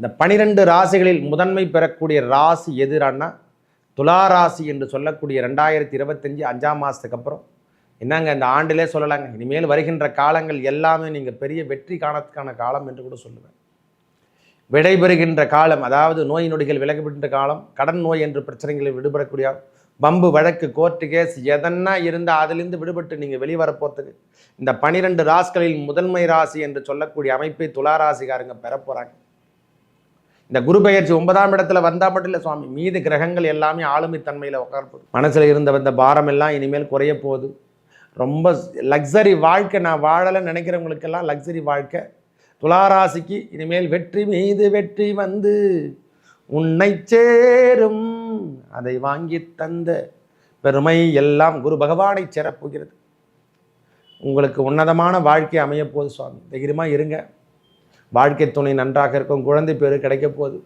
இந்த 12 ராசிகளில் முதன்மை பெறக்கூடிய ராசி எதுறான்னா துலா ராசி என்று சொல்லக்கூடிய 2025 5ஆம் மாதத்துக்கு அப்புறம் என்னங்க இந்த ஆண்டிலே சொல்லலாங்க. இனிமேல் வருகின்ற காலங்கள் எல்லாமே நீங்கள் பெரிய வெற்றி காணத்துக்கான காலம் என்று கூட சொல்லுவேன். விடைபெறுகின்ற காலம், அதாவது நோய் நொடிகள் விலகுகின்ற காலம், கடன் நோய் என்று பிரச்சனைகளில் விடுபடக்கூடிய பம்பு வழக்கு கோர்ட்டு கேஸ் எதனா இருந்தால் அதிலிருந்து விடுபட்டு நீங்கள் வெளிவரப்போகிறதுக்கு இந்த 12 ராசிகளில் முதன்மை ராசி என்று சொல்லக்கூடிய அமைப்பை துலா ராசிக்காரங்க பெற போகிறாங்க. இந்த குரு பெயர்ச்சி 9ஆம் இடத்துல வந்தால் மட்டும் இல்லை சுவாமி, மீது கிரகங்கள் எல்லாமே ஆளுமை தன்மையில் உட்காரப்போகுது. மனசில் இருந்த வந்த பாரம் எல்லாம் இனிமேல் குறைய போகுது. ரொம்ப லக்ஸரி வாழ்க்கை நான் வாழலைன்னு நினைக்கிறவங்களுக்கெல்லாம் லக்ஸரி வாழ்க்கை. துளாராசிக்கு இனிமேல் வெற்றி மீது வெற்றி வந்து உன்னை சேரும், அதை வாங்கி தந்த பெருமை எல்லாம் குரு பகவானை சேரப்போகிறது. உங்களுக்கு உன்னதமான வாழ்க்கை அமைய போகுது சுவாமி, தைரியமாக இருங்க. வாழ்க்கை துணை நன்றாக இருக்கும், குழந்தை பேர் கிடைக்க போகுது.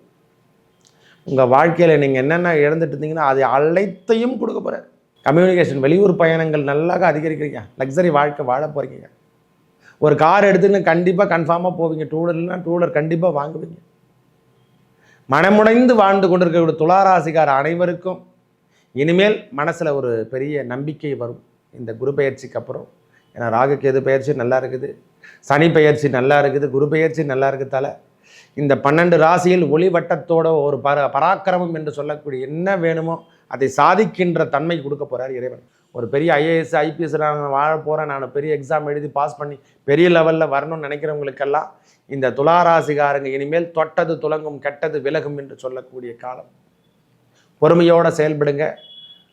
உங்கள் வாழ்க்கையில் நீங்கள் என்னென்ன இழந்துட்டு இருந்தீங்கன்னா அது அனைத்தையும் கொடுக்க போகிற. கம்யூனிகேஷன், வெளியூர் பயணங்கள் நல்லாக அதிகரிக்கிறீங்க. லக்ஸரி வாழ்க்கை வாழ போகிறீங்க. ஒரு கார் எடுத்துன்னு கண்டிப்பாக கன்ஃபார்மாக போவீங்க. டூலர்லாம் டூலர் கண்டிப்பாக வாங்குவீங்க. மனமுடைந்து வாழ்ந்து கொண்டிருக்கக்கூடிய துளாராசிக்கார அனைவருக்கும் இனிமேல் மனசில் ஒரு பெரிய நம்பிக்கை வரும் இந்த குரு பெயர்ச்சிக்கு அப்புறம். ஏன்னா ராகுகேது பெயர்ச்சி நல்லா இருக்குது, சனி பெயர்ச்சி நல்லா இருக்குது, குரு பெயர்ச்சி நல்லா இருக்குதால இந்த 12 ராசியில் ஒளி வட்டத்தோட ஒரு பராக்கிரமம் என்று சொல்லக்கூடிய என்ன வேணுமோ அதை சாதிக்கின்ற தன்மை கொடுக்க போகிறார் இறைவன். ஒரு பெரிய ஐஏஎஸ் ஐபிஎஸ் நான் வாழ போகிறேன், நான் பெரிய எக்ஸாம் எழுதி பாஸ் பண்ணி பெரிய லெவலில் வரணும்னு நினைக்கிறவங்களுக்கெல்லாம் இந்த துளாராசிகாரங்க இனிமேல் தொட்டது துலங்கும் கெட்டது விலகும் என்று சொல்லக்கூடிய காலம். பொறுமையோடு செயல்படுங்க.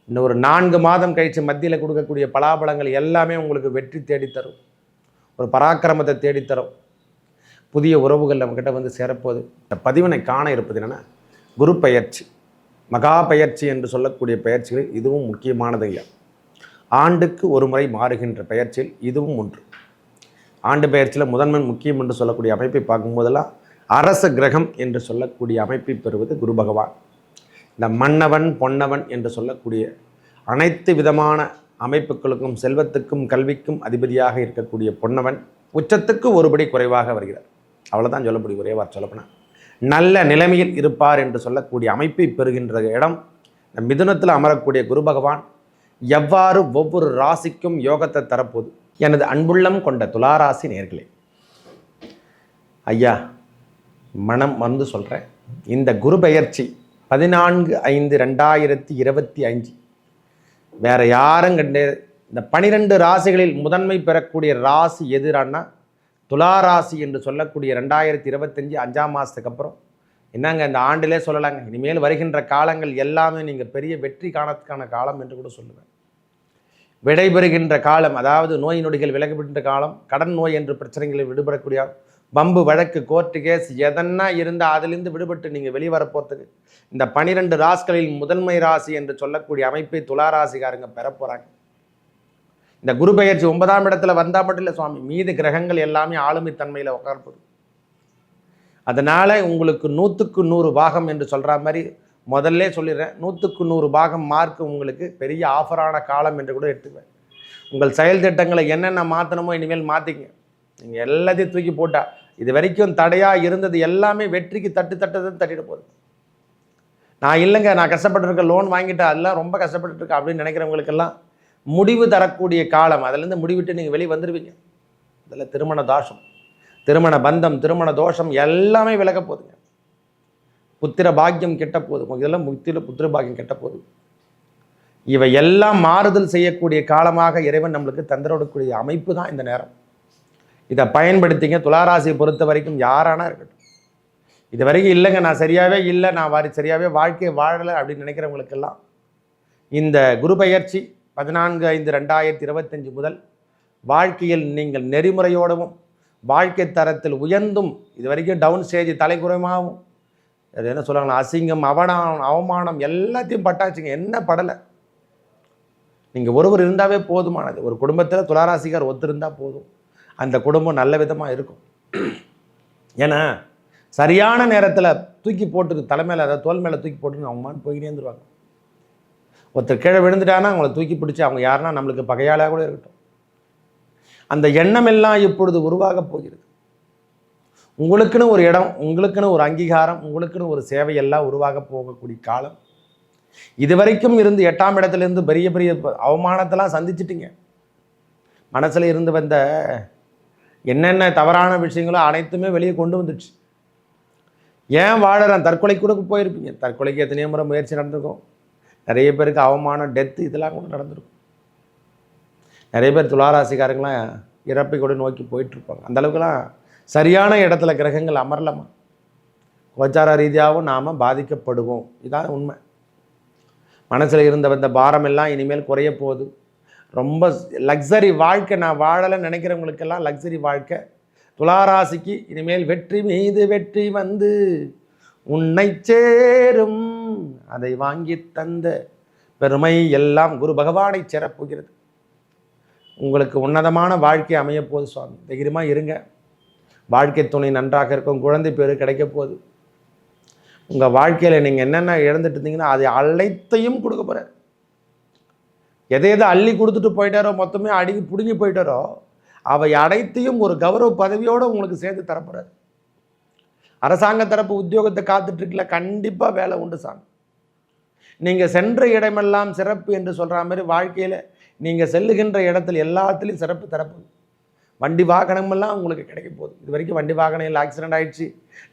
இன்னும் ஒரு 4 மாதம் கழித்து மத்தியில் கொடுக்கக்கூடிய பலாபலங்கள் எல்லாமே உங்களுக்கு வெற்றி தேடித்தரும், ஒரு பராக்கிரமத்தை தேடித்தரும். புதிய உறவுகள் நம்மக்கிட்ட வந்து சேரப்போகுது. இந்த பதிவினை காண இருப்பது என்னென்னா குரு பெயர்ச்சி, மகா பெயர்ச்சி என்று சொல்லக்கூடிய பெயர்ச்சிகளில் இதுவும் முக்கியமானது ஐயா. ஆண்டுக்கு ஒரு முறை மாறுகின்ற பெயர்ச்சியில் இதுவும் ஒன்று. ஆண்டு பெயர்ச்சியில் முதன்மை முக்கியம் என்று சொல்லக்கூடிய அமைப்பை பார்க்கும்போதெல்லாம் அரச கிரகம் என்று சொல்லக்கூடிய அமைப்பை பெறுவது குரு பகவான். இந்த மன்னவன் பொன்னவன் என்று சொல்லக்கூடிய அனைத்து விதமான அமைப்புகளுக்கும் செல்வத்துக்கும் கல்விக்கும் அதிபதியாக இருக்கக்கூடிய பொன்னவன் உச்சத்துக்கு ஒருபடி குறைவாக வருகிறார். அவ்வளோதான் சொல்லக்கூடிய ஒரே வார்த்தை சொல்லப்போனால் நல்ல நிலைமையில் இருப்பார் என்று சொல்லக்கூடிய அமைப்பை பெறுகின்ற இடம் இந்த மிதுனத்தில் அமரக்கூடிய குரு பகவான் எவ்வாறு ஒவ்வொரு ராசிக்கும் யோகத்தை தரப்போது. எனது அன்புள்ளம் கொண்ட துளாராசி நேயர்களே, ஐயா மனம் வந்து சொல்கிறேன். இந்த குரு பெயர்ச்சி 14/5/2025 வேறு யாரும் கண்டு இந்த 12 ராசிகளில் முதன்மை பெறக்கூடிய ராசி எதுறான்னா துலா ராசி என்று சொல்லக்கூடிய 2025 5ஆம் மாதத்துக்கு அப்புறம் என்னங்க இந்த ஆண்டிலே சொல்லலாங்க. இனிமேல் வருகின்ற காலங்கள் எல்லாமே நீங்கள் பெரிய வெற்றி காணத்துக்கான காலம் என்று கூட சொல்லுவேன். விடைபெறுகின்ற காலம், அதாவது நோய் நொடிகள் விலகுகின்ற காலம், கடன் நோய் என்று பிரச்சனைகளில் விடுபடக்கூடிய பம்பு வழக்கு கோர்ட்டு கேஸ் எதனா இருந்தால் அதிலிருந்து விடுபட்டு நீங்கள் வெளிவரப்போகிறதுக்கு இந்த 12 ராசிகளில் முதன்மை ராசி என்று சொல்லக்கூடிய அமைப்பை துளாராசிக்காரங்க பெற போகிறாங்க. இந்த குரு பெயர்ச்சி 9ஆம் இடத்துல வந்தால் மட்டும் இல்லை சுவாமி, மீது கிரகங்கள் எல்லாமே ஆளுமை தன்மையில் உட்காரப்போகுது. அதனால் உங்களுக்கு 100க்கு 100 பாகம் என்று சொல்கிற மாதிரி முதல்ல சொல்லிடுறேன். 100க்கு 100 பாகம் மார்க் உங்களுக்கு பெரிய ஆஃபரான காலம் என்று கூட எடுத்துக்குவேன். உங்கள் செயல் திட்டங்களை என்னென்ன மாற்றணுமோ இனிமேல் மாற்றிங்க. நீங்கள் எல்லாத்தையும் தூக்கி போட்டால் இது வரைக்கும் தடையாக இருந்தது எல்லாமே வெற்றிக்கு தட்டுதான் தட்டிட்டு போகுது. நான் இல்லைங்க, நான் கஷ்டப்பட்டுருக்கேன், லோன் வாங்கிட்டேன், அதெல்லாம் ரொம்ப கஷ்டப்பட்டுருக்கேன் அப்படின்னு நினைக்கிறவங்களுக்கெல்லாம் முடிவு தரக்கூடிய காலம். அதிலேருந்து முடிவிட்டு நீங்கள் வெளியே வந்துடுவீங்க. அதில் திருமண தோஷம், திருமண பந்தம், திருமண தோஷம் எல்லாமே விலக போகுதுங்க. புத்திர பாக்கியம் கெட்ட போகுது, இதெல்லாம் புத்திர பாக்கியம் கெட்ட போகுது. இவை எல்லாம் மாறுதல் செய்யக்கூடிய காலமாக இறைவன் நம்மளுக்கு தந்திரக்கூடிய அமைப்பு தான் இந்த நேரம். இதை பயன்படுத்திங்க. துளாராசியை பொறுத்த வரைக்கும் யாரானா இருக்கட்டும், இது வரைக்கும் இல்லைங்க நான் சரியாகவே இல்லை, நான் சரியாகவே வாழ்க்கையை வாழலை அப்படின்னு நினைக்கிறவங்களுக்கெல்லாம் இந்த குரு பெயர்ச்சி 14/5/2025 முதல் வாழ்க்கையில் நீங்கள் நெறிமுறையோடவும் வாழ்க்கை தரத்தில் உயர்ந்தும் இது வரைக்கும் டவுன் ஸ்டேஜ் தலைக்குறைமாகவும் அது என்ன சொல்லுவாங்களா அசிங்கம் அவமானம் எல்லாத்தையும் பட்டாச்சுங்க. என்ன படலை, நீங்கள் ஒருவர் இருந்தாவே போதுமானது. ஒரு குடும்பத்தில் துளாராசிக்கார் ஒத்துருந்தால் போதும், அந்த குடும்பம் நல்ல விதமாக இருக்கும். ஏன்னா சரியான நேரத்தில் தூக்கி போட்டு தலைமையில் அதாவது தோல் மேலே தூக்கி போட்டுன்னு அவங்க மாதிரி போய்கிட்டே இருந்துருவாங்க. ஒருத்தர் கீழே விழுந்துட்டானா அவங்கள தூக்கி பிடிச்சி அவங்க யாருன்னா நம்மளுக்கு பகையாளாக கூட இருக்கட்டும், அந்த எண்ணம் எல்லாம் இப்பொழுது உருவாக போகிறது. உங்களுக்குன்னு ஒரு இடம், உங்களுக்குன்னு ஒரு அங்கீகாரம், உங்களுக்குன்னு ஒரு சேவையெல்லாம் உருவாக போகக்கூடிய காலம். இதுவரைக்கும் இருந்து 8ஆம் இடத்துலேருந்து பெரிய பெரிய அவமானத்தெல்லாம் சந்திச்சிட்டிங்க. மனசில் இருந்து வந்த என்னென்ன தவறான விஷயங்களோ அனைத்துமே வெளியே கொண்டு வந்துடுச்சு. ஏன் வாழறேன், தற்கொலை கூட போயிருப்பீங்க. தற்கொலைக்கு எத்தனையோ முறை முயற்சி நடந்திருக்கும். நிறைய பேருக்கு அவமானம், டெத்து இதெல்லாம் கூட நடந்திருக்கும். நிறைய பேர் துளாராசிக்காரங்களாம் இறப்பை கூட நோக்கி போயிட்டுருப்பாங்க. அந்தளவுக்குலாம் சரியான இடத்துல கிரகங்கள் அமரலாமா, கோச்சார ரீதியாகவும் நாம் பாதிக்கப்படுவோம். இதான் உண்மை. மனசில் இருந்த வந்த பாரம் எல்லாம் இனிமேல் குறைய போகுது. ரொம்ப லக்ஸரி வாழ்க்கை நான் வாழலைன்னு நினைக்கிறவங்களுக்கெல்லாம் லக்ஸரி வாழ்க்கை. துளாராசிக்கு இனிமேல் வெற்றி மீது வெற்றி வந்து உன்னை சேரும், அதை வாங்கி தந்த பெருமை எல்லாம் குரு பகவானை சேரப்போகிறது. உங்களுக்கு உன்னதமான வாழ்க்கை அமைய போகுது சுவாமி. தைரியமாக இருங்க. வாழ்க்கை துணை நன்றாக இருக்கும், குழந்தை பேர் கிடைக்க போகுது. உங்கள் வாழ்க்கையில் நீங்கள் என்னென்ன இழந்துட்டு இருந்தீங்கன்னா அதை அனைத்தையும் கொடுக்க போகிறார். எதை அள்ளி கொடுத்துட்டு போயிட்டாரோ, மொத்தமே அடிக்கி பிடுங்கி போயிட்டாரோ, அவை அனைத்தையும் ஒரு கௌரவ பதவியோடு உங்களுக்கு சேர்த்து தரப்போகிறார். அரசாங்க தரப்பு உத்தியோகத்தை காத்துட்ருக்கல, கண்டிப்பாக வேலை உண்டு சாமி. நீங்கள் சென்ற இடமெல்லாம் சிறப்பு என்று சொல்கிற மாதிரி வாழ்க்கையில் நீங்கள் செல்லுகின்ற இடத்துல எல்லாத்துலேயும் சிறப்பு தரப்பு. வண்டி வாகனமெல்லாம் உங்களுக்கு கிடைக்க போகுது. இது வரைக்கும் வண்டி வாகனம் இல்லை, ஆக்சிடென்ட் ஆகிடுச்சு,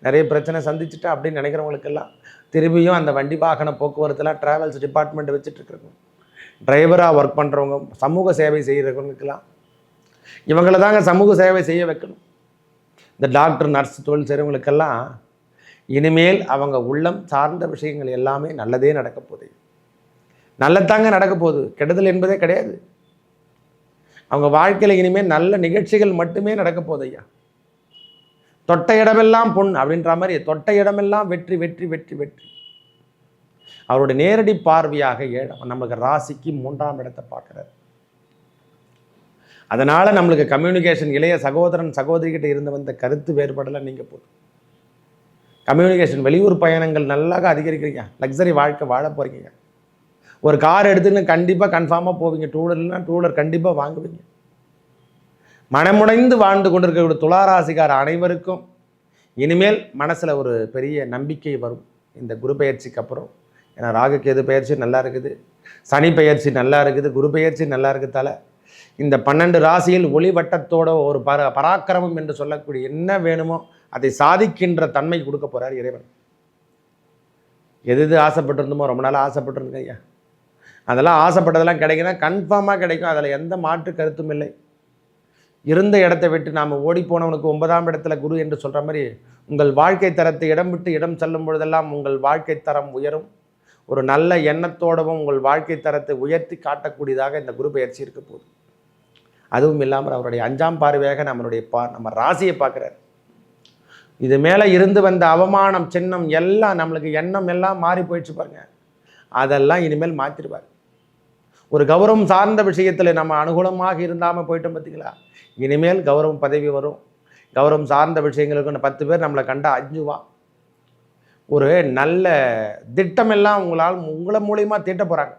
நிறைய பிரச்சனை சந்திச்சுட்டு அப்படின்னு நினைக்கிறவங்களுக்கெல்லாம் திரும்பியும் அந்த வண்டி வாகன போக்குவரத்துலாம் ட்ராவல்ஸ் டிபார்ட்மெண்ட் வச்சுட்ருக்குறவங்க, டிரைவராக ஒர்க் பண்ணுறவங்க, சமூக சேவை செய்கிறவங்களுக்கெல்லாம் இவங்கள தாங்க சமூக சேவை செய்ய வைக்கணும். இந்த டாக்டர், நர்ஸ் தொழில் செய்கிறவங்களுக்கெல்லாம் இனிமேல் அவங்க உள்ளம் சார்ந்த விஷயங்கள் எல்லாமே நல்லதே நடக்க போகுது. நல்லதாங்க நடக்க போகுது, கெடுதல் என்பதே கிடையாது. அவங்க வாழ்க்கையில் இனிமேல் நல்ல நிகழ்ச்சிகள் மட்டுமே நடக்க போகுது ஐயா. தொட்ட இடமெல்லாம் பொன் அப்படின்ற மாதிரி தொட்ட இடமெல்லாம் வெற்றி வெற்றி வெற்றி வெற்றி. அவருடைய நேரடி பார்வையாக நம்மளுக்கு ராசிக்கு 3ஆம் இடத்தை பார்க்குறாரு. அதனால் நம்மளுக்கு கம்யூனிகேஷன், இளைய சகோதரன் சகோதரிகிட்ட இருந்து வந்த கருத்து வேறுபாடெல்லாம் நீங்கள் போகுது. கம்யூனிகேஷன், வெளியூர் பயணங்கள் நல்லாக அதிகரிக்கிறீங்க. லக்ஸரி வாழ்க்கை வாழ போகிறீங்க. ஒரு கார் எடுத்துன்னு கண்டிப்பாக கன்ஃபார்மாக போவீங்க. டூலர்னா டூலர் கண்டிப்பாக வாங்குவீங்க. மனமுடைந்து வாழ்ந்து கொண்டிருக்கக்கூடிய துளாராசிக்கார அனைவருக்கும் இனிமேல் மனசில் ஒரு பெரிய நம்பிக்கை வரும் இந்த குரு பெயர்ச்சிக்கு அப்புறம். ஏன்னா ராகுகேது பெயர்ச்சி நல்லா இருக்குது, சனி பெயர்ச்சி நல்லா இருக்குது, குரு பெயர்ச்சி நல்லா இருக்குதால இந்த 12 ராசியில் ஒளி வட்டத்தோட ஒரு பராக்கிரமம் என்று சொல்லக்கூடிய என்ன வேணுமோ அதை சாதிக்கின்ற தன்மை கொடுக்க போகிறார் இறைவன். எது ஆசைப்பட்டிருந்தோமோ ரொம்ப நாள் ஆசைப்பட்டிருந்தேன் ஐயா, அதெல்லாம் ஆசைப்பட்டதெல்லாம் கிடைக்குன்னா கன்ஃபார்மாக கிடைக்கும். அதில் எந்த மாற்று கருத்தும் இல்லை. இருந்த இடத்தை விட்டு நாம் ஓடி போனவனுக்கு 9ஆம் இடத்துல குரு என்று சொல்கிற மாதிரி உங்கள் வாழ்க்கை தரத்தை இடம் விட்டு இடம் செல்லும் பொழுதெல்லாம் உங்கள் வாழ்க்கை தரம் உயரும். ஒரு நல்ல எண்ணத்தோடவும் உங்கள் வாழ்க்கை தரத்தை உயர்த்தி காட்டக்கூடியதாக இந்த குரு பயிற்சி இருக்க போகுது. அதுவும் இல்லாமல் அவருடைய 5ஆம் பார்வையாக நம்ம ராசியை பார்க்குறாரு. இது மேலே இருந்து வந்த அவமானம், சின்னம் எல்லாம் நம்மளுக்கு எண்ணம் எல்லாம் மாறி போயிடுச்சு பாருங்க. அதெல்லாம் இனிமேல் மாற்றிடுவார். ஒரு கௌரவம் சார்ந்த விஷயத்தில் நம்ம அனுகூலமாக இருந்தாமல் போயிட்டோம் பார்த்தீங்களா, இனிமேல் கௌரவம் பதவி வரும். கௌரவம் சார்ந்த விஷயங்களுக்கு 10 பேர் நம்மளை கண்டா அஞ்சுவான். ஒரு நல்ல திட்டமெல்லாம் உங்களை மூலியமாக தீட்ட போகிறாங்க.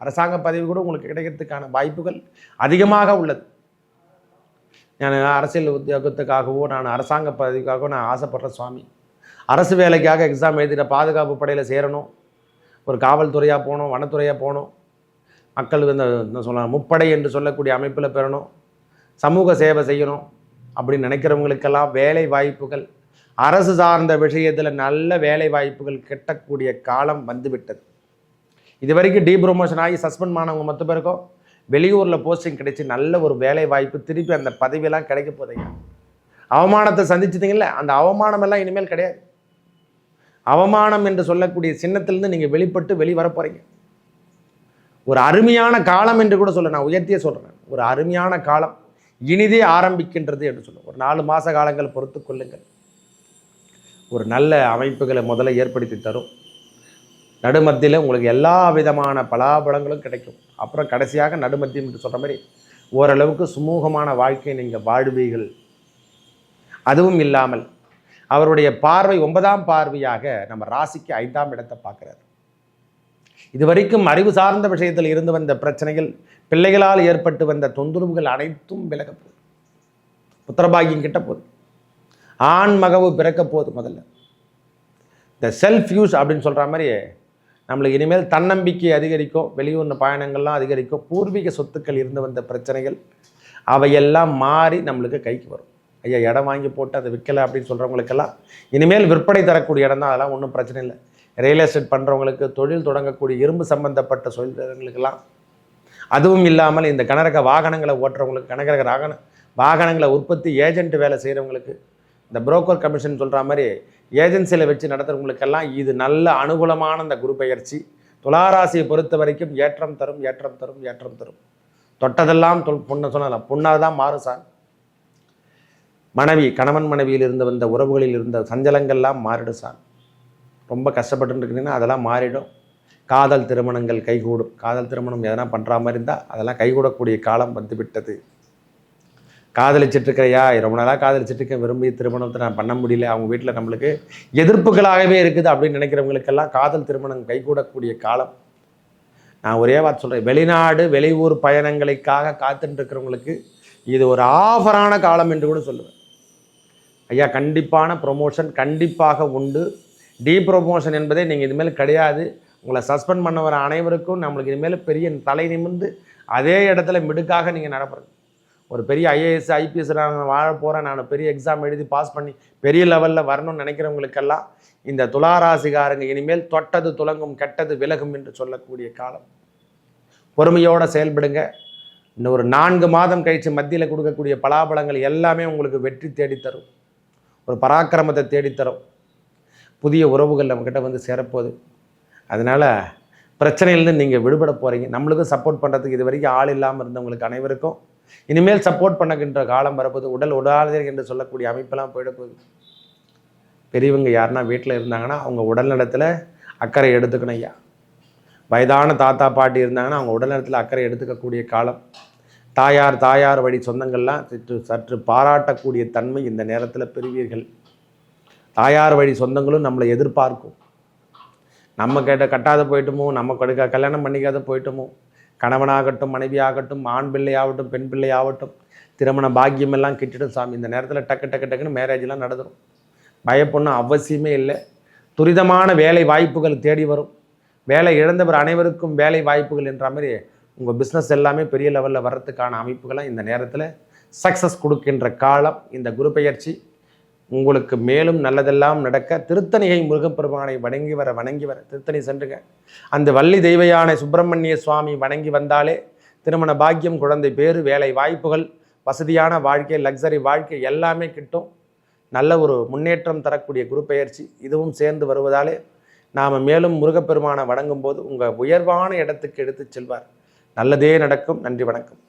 அரசாங்க பதவி கூட உங்களுக்கு கிடைக்கிறதுக்கான வாய்ப்புகள் அதிகமாக உள்ளது. நான் அரசியல் உத்தியோகத்துக்காகவோ நான் அரசாங்க பதவிக்காகவோ நான் ஆசைப்படுற சுவாமி, அரசு வேலைக்காக எக்ஸாம் எழுதின பாதுகாப்பு படையில் சேரணும், ஒரு காவல்துறையாக போகணும், வனத்துறையாக போகணும், மக்கள் என்ன சொல்லலாம் முப்படை என்று சொல்லக்கூடிய அமைப்பில் பெறணும், சமூக சேவை செய்யணும் அப்படின்னு நினைக்கிறவங்களுக்கெல்லாம் வேலை வாய்ப்புகள், அரசு சார்ந்த விஷயத்தில் நல்ல வேலை வாய்ப்புகள் கிட்டக்கூடிய காலம் வந்துவிட்டது. இது வரைக்கும் டீப்ரமோஷன் ஆகி சஸ்பெண்ட் ஆனவங்க மொத்த பேருக்கும் வெளியூரில் போஸ்டிங் கிடைச்சி நல்ல ஒரு வேலை வாய்ப்பு, திருப்பி அந்த பதவியெல்லாம் கிடைக்க போதைங்க. அவமானத்தை சந்திச்சிட்டிங்கல்ல, அந்த அவமானம் எல்லாம் இனிமேல் கிடையாது. அவமானம் என்று சொல்லக்கூடிய சின்னத்திலிருந்து நீங்கள் வெளிப்பட்டு வெளிவர போகிறீங்க. ஒரு அருமையான காலம் என்று கூட சொல்ல, நான் உயர்த்தியே சொல்கிறேன், ஒரு அருமையான காலம் இனிதே ஆரம்பிக்கின்றது என்று சொல்லுவோம். ஒரு 4 மாத காலங்கள் பொறுத்து கொள்ளுங்கள். ஒரு நல்ல அமைப்புகளை முதல்ல ஏற்படுத்தி தரும். நடுமத்தியில் உங்களுக்கு எல்லா விதமான பலாபலங்களும் கிடைக்கும். அப்புறம் கடைசியாக நடுமத்தியம் என்று சொல்கிற மாதிரி ஓரளவுக்கு சுமூகமான வாழ்க்கையை நீங்கள் வாழ்வீர்கள். அதுவும் இல்லாமல் அவருடைய பார்வை 9ஆம் பார்வையாக நம்ம ராசிக்கு 5ஆம் இடத்தை பார்க்குறாரு. இது வரைக்கும் அறிவு சார்ந்த விஷயத்தில் இருந்து வந்த பிரச்சனைகள், பிள்ளைகளால் ஏற்பட்டு வந்த தொந்தரவுகள் அனைத்தும் விலக போகுது. புத்திரபாகியம் கிட்ட போகுது. ஆண் மகவு பிறக்க போகுது. முதல்ல இந்த செல்ஃப் யூஸ் அப்படின்னு சொல்கிற மாதிரி நம்மளுக்கு இனிமேல் தன்னம்பிக்கை அதிகரிக்கும், வெளியூர் பயணங்கள்லாம் அதிகரிக்கும், பூர்வீக சொத்துக்கள் இருந்து வந்த பிரச்சனைகள் அவையெல்லாம் மாறி நம்மளுக்கு கைக்கு வரும். ஐயா இடம் வாங்கி போட்டு அதை விற்கலை அப்படின்னு சொல்கிறவங்களுக்கெல்லாம் இனிமேல் விற்பனை தரக்கூடிய இடம் தான், அதெல்லாம் ஒன்றும் பிரச்சனை இல்லை. ரியல் எஸ்டேட் பண்ணுறவங்களுக்கு, தொழில் தொடங்கக்கூடிய இரும்பு சம்பந்தப்பட்ட தொழில்களுக்கெல்லாம், அதுவும் இல்லாமல் இந்த கனரக வாகனங்களை ஓட்டுறவங்களுக்கு, கனரக வாகனங்களை உற்பத்தி ஏஜென்ட் வேலை செய்கிறவங்களுக்கு, இந்த புரோக்கர் கமிஷன் சொல்கிற மாதிரி ஏஜென்சியில் வச்சு நடத்துகிறவங்களுக்கெல்லாம் இது நல்ல அனுகூலமான இந்த குரு பெயர்ச்சி துளாராசியை பொறுத்த வரைக்கும் ஏற்றம் தரும், ஏற்றம் தரும், ஏற்றம் தரும். தொட்டதெல்லாம் பொண்ணை சொன்னலாம் பொண்ணாக தான் மாறும் சார். கணவன் மனைவியில் இருந்து வந்த உறவுகளில் இருந்த சஞ்சலங்கள்லாம் மாறிடும் சார். ரொம்ப கஷ்டப்பட்டு இருக்கிறீங்கன்னா அதெல்லாம் மாறிடும். காதல் திருமணங்கள் கைகூடும். காதல் திருமணம் எதனா பண்ணுற மாதிரி இருந்தால் அதெல்லாம் கைகூடக்கூடிய காலம் வந்துவிட்டது. காதலிச்சிட்ருக்கிறையா, ரொம்ப நாளாக காதலிச்சிட்ருக்கேன், விரும்பி திருமணத்தை நான் பண்ண முடியல, அவங்க வீட்டில் நம்மளுக்கு எதிர்ப்புகளாகவே இருக்குது அப்படின்னு நினைக்கிறவங்களுக்கெல்லாம் காதல் திருமணம் கைகூடக்கூடிய காலம். நான் ஒரே வார்த்தை சொல்கிறேன், வெளிநாடு வெளியூர் பயணங்களுக்காக காத்துட்டு இருக்கிறவங்களுக்கு இது ஒரு ஆஃபரான காலம் என்று கூட சொல்லுவேன். ஐயா கண்டிப்பான ப்ரொமோஷன் கண்டிப்பாக உண்டு. ப்ரொமோஷன் என்பதே நீங்கள் இனிமேல் கிடையாது. உங்களை சஸ்பெண்ட் பண்ண வர அனைவருக்கும் நம்மளுக்கு இனிமேல் பெரிய தலை நிமிர்ந்து அதே இடத்துல மிடுக்காக நீங்கள் நடப்புறது. ஒரு பெரிய ஐஏஎஸ் ஐபிஎஸ் நான் வாழ போகிறேன், நான் பெரிய எக்ஸாம் எழுதி பாஸ் பண்ணி பெரிய லெவலில் வரணும்னு நினைக்கிறவங்களுக்கெல்லாம் இந்த துளாராசிகாரங்க இனிமேல் தொட்டது துலங்கும், கெட்டது விலகும் என்று சொல்லக்கூடிய காலம். பொறுமையோடு செயல்படுங்க. இன்னும் ஒரு 4 மாதம் கழித்து மத்தியில் கொடுக்கக்கூடிய பலாபலங்கள் எல்லாமே உங்களுக்கு வெற்றி தேடித்தரும், ஒரு பராக்கிரமத்தை தேடித்தரும். புதிய உறவுகள் நம்மக்கிட்ட வந்து சேரப்போகுது. அதனால் பிரச்சனையிலேருந்து நீங்கள் விடுபட போகிறீங்க. நம்மளுக்கும் சப்போர்ட் பண்ணுறதுக்கு இது வரைக்கும் ஆள் இல்லாமல் இருந்தவங்களுக்கு அனைவருக்கும் இனிமேல் சப்போர்ட் பண்ணுகின்ற காலம் வரப்போது. உடலாளர் என்று சொல்லக்கூடிய அமைப்பெல்லாம் போயிட போகுது. பெரியவங்க யாருன்னா வீட்டில் இருந்தாங்கன்னா அவங்க உடல்நலத்தில் அக்கறை எடுத்துக்கணும் ஐயா. வயதான தாத்தா பாட்டி இருந்தாங்கன்னா அவங்க உடல்நலத்தில் அக்கறை எடுத்துக்கக்கூடிய காலம். தாயார் வழி சொந்தங்கள்லாம் சற்று பாராட்டக்கூடிய தன்மை இந்த நேரத்தில் பெறுவீர்கள். தாயார் வழி சொந்தங்களும் நம்மளை எதிர்பார்க்கும். நம்ம கட்டாத போயிட்டோமோ, நம்ம கல்யாணம் பண்ணிக்காத போயிட்டோமோ, கணவனாகட்டும் மனைவியாகட்டும் ஆண் பிள்ளையாகட்டும் பெண் பிள்ளையாகட்டும் திருமண பாக்கியம் எல்லாம் கிட்டிடும் சாமி. இந்த நேரத்தில் டக்குன்னு மேரேஜெலாம் நடந்துடும். பயப்படணும் அவசியமே இல்லை. துரிதமான வேலை வாய்ப்புகள் தேடி வரும். வேலை இழந்தவர் அனைவருக்கும் வேலை வாய்ப்புகள் என்ற மாதிரி உங்கள் பிஸ்னஸ் எல்லாமே பெரிய லெவலில் வர்றதுக்கான அமைப்புகளை இந்த நேரத்தில் சக்ஸஸ் கொடுக்கின்ற காலம் இந்த குரு பெயர்ச்சி. உங்களுக்கு மேலும் நல்லதெல்லாம் நடக்க திருத்தணிகை முருகப்பெருமானை வணங்கி வர திருத்தணி சென்றுங்க. அந்த வள்ளி தெய்வ யானை சுப்பிரமணிய சுவாமி வணங்கி வந்தாலே திருமண பாக்கியம், குழந்தை பேரு, வேலை வாய்ப்புகள், வசதியான வாழ்க்கை, லக்ஸரி வாழ்க்கை எல்லாமே கிட்டும். நல்ல ஒரு முன்னேற்றம் தரக்கூடிய குரு பெயர்ச்சி இதுவும் சேர்ந்து வருவதாலே நாம் மேலும் முருகப்பெருமானை வணங்கும் போது உங்கள் உயர்வான இடத்துக்கு எடுத்து செல்வார். நல்லதே நடக்கும். நன்றி, வணக்கம்.